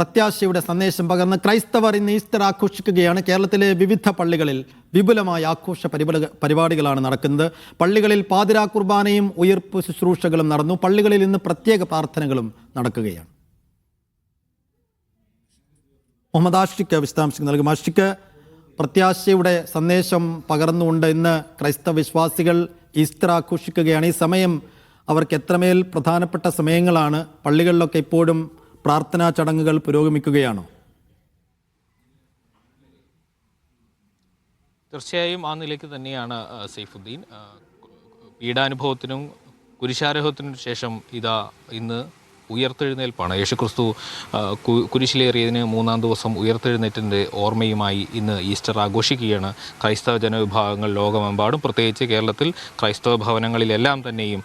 പ്രത്യാശയുടെ സന്ദേശം പകർന്ന് ക്രൈസ്തവർ ഇന്ന് ഈസ്റ്റർ ആഘോഷിക്കുകയാണ്. കേരളത്തിലെ വിവിധ പള്ളികളിൽ വിപുലമായ ആഘോഷ പരിപാടികളാണ് നടക്കുന്നത്. പള്ളികളിൽ പാതിരാ കുർബാനയും ഉയിർപ്പ് ശുശ്രൂഷകളും നടന്നു. പള്ളികളിൽ ഇന്ന് പ്രത്യേക പ്രാർത്ഥനകളും നടക്കുകയാണ്. മുഹമ്മദ് ആഷിഖ് വിശദാംശങ്ങൾ നൽകും. ആഷിഖ്, പ്രത്യാശയുടെ സന്ദേശം പകർന്നുകൊണ്ട് ഇന്ന് ക്രൈസ്തവ വിശ്വാസികൾ ഈസ്റ്റർ ആഘോഷിക്കുകയാണ്. ഈ സമയം അവർക്ക് എത്രമേൽ പ്രധാനപ്പെട്ട സമയങ്ങളാണ്? പള്ളികളിലൊക്കെ ഇപ്പോഴും പ്രാർത്ഥനാ ചടങ്ങുകൾ പുരോഗമിക്കുകയാണോ? തീർച്ചയായും ആ നിലയ്ക്ക് തന്നെയാണ് സൈഫുദ്ദീൻ. പീഡാനുഭവത്തിനും കുരിശാരോഹത്തിനും ശേഷം ഇതാ ഇന്ന് ഉയർത്തെഴുന്നേൽപ്പാണ്. യേശുക്രിസ്തു കുരിശിലേറിയതിന് 3-ാം ദിവസം ഉയർത്തെഴുന്നേറ്റിൻ്റെ ഓർമ്മയുമായി ഇന്ന് ഈസ്റ്റർ ആഘോഷിക്കുകയാണ് ക്രൈസ്തവ ജനവിഭാഗങ്ങൾ ലോകമെമ്പാടും. പ്രത്യേകിച്ച് കേരളത്തിൽ ക്രൈസ്തവ ഭവനങ്ങളിലെല്ലാം തന്നെയും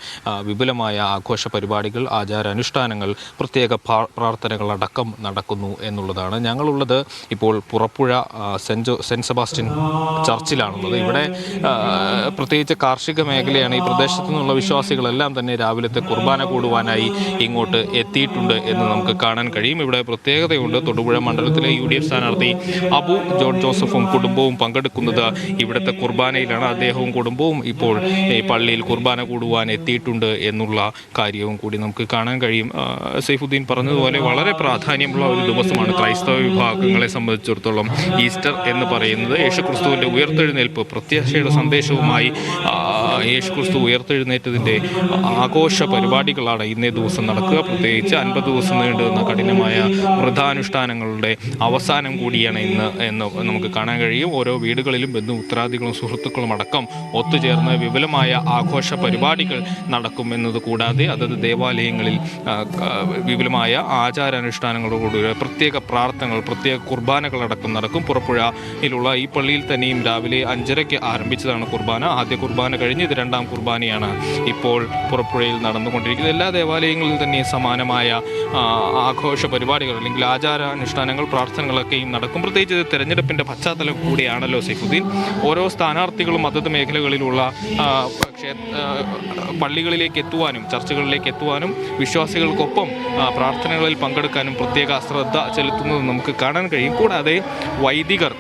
വിപുലമായ ആഘോഷ പരിപാടികൾ, ആചാരാനുഷ്ഠാനങ്ങൾ, പ്രത്യേക പ്രാർത്ഥനകളടക്കം നടക്കുന്നു എന്നുള്ളതാണ്. ഞങ്ങളുള്ളത് ഇപ്പോൾ പുറപ്പുഴ സെൻറ്റ് സെബാസ്റ്റ്യൻ ചർച്ചിലാണുള്ളത്. ഇവിടെ പ്രത്യേകിച്ച് കാർഷിക മേഖലയാണ്. ഈ പ്രദേശത്തു നിന്നുള്ള വിശ്വാസികളെല്ലാം തന്നെ രാവിലത്തെ കുർബാന കൂടുവാനായി ഇങ്ങോട്ട് എത്തിയിട്ടുണ്ട് എന്ന് നമുക്ക് കാണാൻ കഴിയും. ഇവിടെ പ്രത്യേകതയുണ്ട്. തൊടുപുഴ മണ്ഡലത്തിലെ UDF സ്ഥാനാർത്ഥി അബു ജോർജ് ജോസഫും കുടുംബവും പങ്കെടുക്കുന്നത് ഇവിടുത്തെ കുർബാനയിലാണ്. അദ്ദേഹവും കുടുംബവും ഇപ്പോൾ ഈ പള്ളിയിൽ കുർബാന കൂടുവാൻ എത്തിയിട്ടുണ്ട് എന്നുള്ള കാര്യവും കൂടി നമുക്ക് കാണാൻ കഴിയും. സൈഫുദ്ദീൻ പറഞ്ഞതുപോലെ വളരെ പ്രാധാന്യമുള്ള ഒരു ദിവസമാണ് ക്രൈസ്തവ വിഭാഗങ്ങളെ സംബന്ധിച്ചിടത്തോളം ഈസ്റ്റർ എന്ന് പറയുന്നത്. യേശുക്രിസ്തുവിൻ്റെ ഉയർത്തെഴുന്നേൽപ്പ്, പ്രത്യാശയുടെ സന്ദേശവുമായി യേശുക്രിസ്തു ഉയർത്തെഴുന്നേറ്റതിൻ്റെ ആഘോഷ പരിപാടികളാണ് ഇന്നേ ദിവസം നടക്കുക. പ്രത്യേകിച്ച് 50 ദിവസം നീണ്ടുനിന്ന കഠിനമായ വ്രതാനുഷ്ഠാനങ്ങളുടെ അവസാനം കൂടിയാണ് ഇന്ന് എന്ന് നമുക്ക് കാണാൻ കഴിയും. ഓരോ വീടുകളിലും ബന്ധു ഉത്തരാദികളും സുഹൃത്തുക്കളും അടക്കം ഒത്തുചേർന്ന് വിപുലമായ ആഘോഷ പരിപാടികൾ നടക്കും എന്നത് കൂടാതെ അതത് ദേവാലയങ്ങളിൽ വിപുലമായ ആചാരാനുഷ്ഠാനങ്ങളോടുകൂടി പ്രത്യേക പ്രാർത്ഥനകൾ, പ്രത്യേക കുർബാനകളടക്കം നടക്കും. പുറപ്പുഴയിലുള്ള ഈ പള്ളിയിൽ തന്നെയും രാവിലെ 5:30 ആരംഭിച്ചതാണ് കുർബാന. ആദ്യ കുർബാന കഴിഞ്ഞ് ഇത് 2-ാം കുർബാനയാണ് ഇപ്പോൾ പുറപ്പുഴയിൽ നടന്നുകൊണ്ടിരിക്കുന്നത്. എല്ലാ ദേവാലയങ്ങളിൽ തന്നെ സമാനമായ ആഘോഷ പരിപാടികൾ അല്ലെങ്കിൽ ആചാരാനുഷ്ഠാനങ്ങൾ, പ്രാർത്ഥനകളൊക്കെയും നടക്കും. പ്രത്യേകിച്ച് തെരഞ്ഞെടുപ്പിൻ്റെ പശ്ചാത്തലം കൂടിയാണല്ലോ സൈഫുദ്ദീൻ. ഓരോ സ്ഥാനാർത്ഥികളും അതത് മേഖലകളിലുള്ള പള്ളികളിലേക്ക് എത്തുവാനും ചർച്ചുകളിലേക്ക് എത്തുവാനും വിശ്വാസികൾക്കൊപ്പം പ്രാർത്ഥനകളിൽ പങ്കെടുക്കാനും പ്രത്യേക ശ്രദ്ധ ചെലുത്തുന്നത് നമുക്ക് കാണാൻ കഴിയും. കൂടാതെ വൈദികർ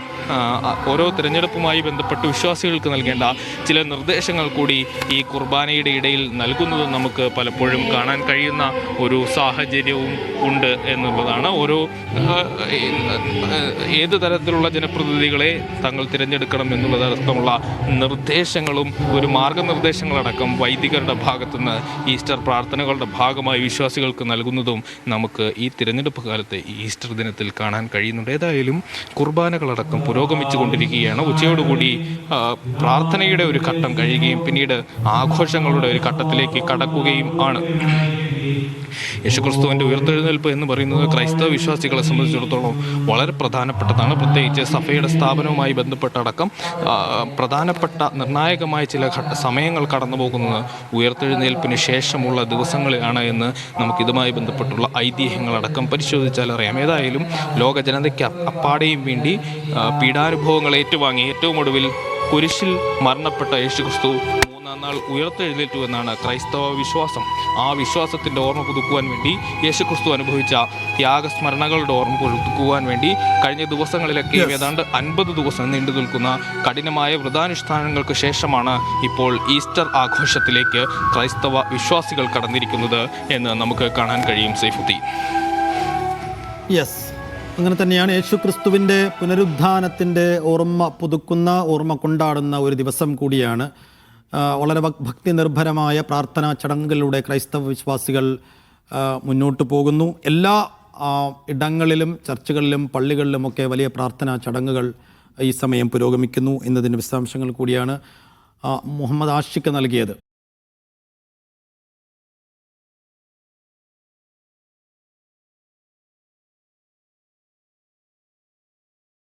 ഓരോ തിരഞ്ഞെടുപ്പുമായി ബന്ധപ്പെട്ട് വിശ്വാസികൾക്ക് നൽകേണ്ട ചില നിർദ്ദേശങ്ങൾ കൂടി ഈ കുർബാനയുടെ ഇടയിൽ നൽകുന്നത് നമുക്ക് പലപ്പോഴും കാണാൻ കഴിയുന്ന ഒരു സാഹചര്യവും ഉണ്ട് എന്നുള്ളതാണ്. ഓരോ ഏത് തരത്തിലുള്ള ജനപ്രതിനിധികളെ തങ്ങൾ തിരഞ്ഞെടുക്കണം എന്നുള്ളതടക്കമുള്ള നിർദ്ദേശങ്ങളും ഒരു മാർഗനിർദ്ദേശങ്ങളടക്കം വൈദികരുടെ ഭാഗത്തുനിന്ന് ഈസ്റ്റർ പ്രാർത്ഥനകളുടെ ഭാഗമായി വിശ്വാസികൾക്ക് നൽകുന്നതും നമുക്ക് ഈ തിരഞ്ഞെടുപ്പ് കാലത്തെ ഈസ്റ്റർ ദിനത്തിൽ കാണാൻ കഴിയുന്നുണ്ട്. ഏതായാലും കുർബാനകളടക്കം പുരോഗമിച്ചുകൊണ്ടിരിക്കുകയാണ്. ഉച്ചയോടുകൂടി പ്രാർത്ഥനയുടെ ഒരു ഘട്ടം കഴിയുകയും പിന്നീട് ആഘോഷങ്ങളുടെ ഒരു ഘട്ടത്തിലേക്ക് കടക്കുകയും ആണ്. യേശുക്രിസ്തുവിൻ്റെ ഉയർത്തെഴുന്നേൽപ്പ് എന്ന് പറയുന്നത് ക്രൈസ്തവ വിശ്വാസികളെ സംബന്ധിച്ചിടത്തോളം വളരെ പ്രധാനപ്പെട്ടതാണ്. പ്രത്യേകിച്ച് സഭയുടെ സ്ഥാപനവുമായി ബന്ധപ്പെട്ടടക്കം പ്രധാനപ്പെട്ട നിർണായകമായ ചില സമയങ്ങൾ കടന്നു പോകുന്നത് ഉയർത്തെഴുന്നേൽപ്പിന് ശേഷമുള്ള ദിവസങ്ങളിലാണ് എന്ന് നമുക്കിതുമായി ബന്ധപ്പെട്ടുള്ള ഐതിഹ്യങ്ങളടക്കം പരിശോധിച്ചാൽ അറിയാം. ഏതായാലും ലോക ജനതയ്ക്ക് അപ്പാടെയും വേണ്ടി പീഡാനുഭവങ്ങൾ ഏറ്റുവാങ്ങി ഏറ്റവും ഒടുവിൽ കുരിശിൽ മരണപ്പെട്ട യേശുക്രിസ്തു 3-ാം നാൾ ഉയർത്തെഴുന്നേറ്റു എന്നാണ് ക്രൈസ്തവ വിശ്വാസം. ആ വിശ്വാസത്തിൻ്റെ ഓർമ്മ പുതുക്കുവാൻ വേണ്ടി യേശുക്രിസ്തു അനുഭവിച്ച ത്യാഗസ്മരണകളുടെ ഓർമ്മ പുതുക്കുവാൻ വേണ്ടി കഴിഞ്ഞ ദിവസങ്ങളിലൊക്കെ ഏതാണ്ട് 50 ദിവസം നീണ്ടു നിൽക്കുന്ന കഠിനമായ വ്രതാനുഷ്ഠാനങ്ങൾക്ക് ശേഷമാണ് ഇപ്പോൾ ഈസ്റ്റർ ആഘോഷത്തിലേക്ക് ക്രൈസ്തവ വിശ്വാസികൾ കടന്നിരിക്കുന്നത് എന്ന് നമുക്ക് കാണാൻ കഴിയും സൈഫുദ്ദീൻ. അങ്ങനെ തന്നെയാണ്. യേശുക്രിസ്തുവിൻ്റെ പുനരുത്ഥാനത്തിൻ്റെ ഓർമ്മ പുതുക്കുന്ന, ഓർമ്മ കൊണ്ടാടുന്ന ഒരു ദിവസം കൂടിയാണ്. വളരെ ഭക്തി നിർഭരമായ പ്രാർത്ഥനാ ചടങ്ങുകളിലൂടെ ക്രൈസ്തവ വിശ്വാസികൾ മുന്നോട്ട് പോകുന്നു. എല്ലാ ഇടങ്ങളിലും ചർച്ചുകളിലും പള്ളികളിലുമൊക്കെ വലിയ പ്രാർത്ഥനാ ചടങ്ങുകൾ ഈ സമയം പുരോഗമിക്കുന്നു എന്നതിൻ്റെ വിശദാംശങ്ങൾ കൂടിയാണ് മുഹമ്മദ് ആഷിഖ് നൽകിയത്.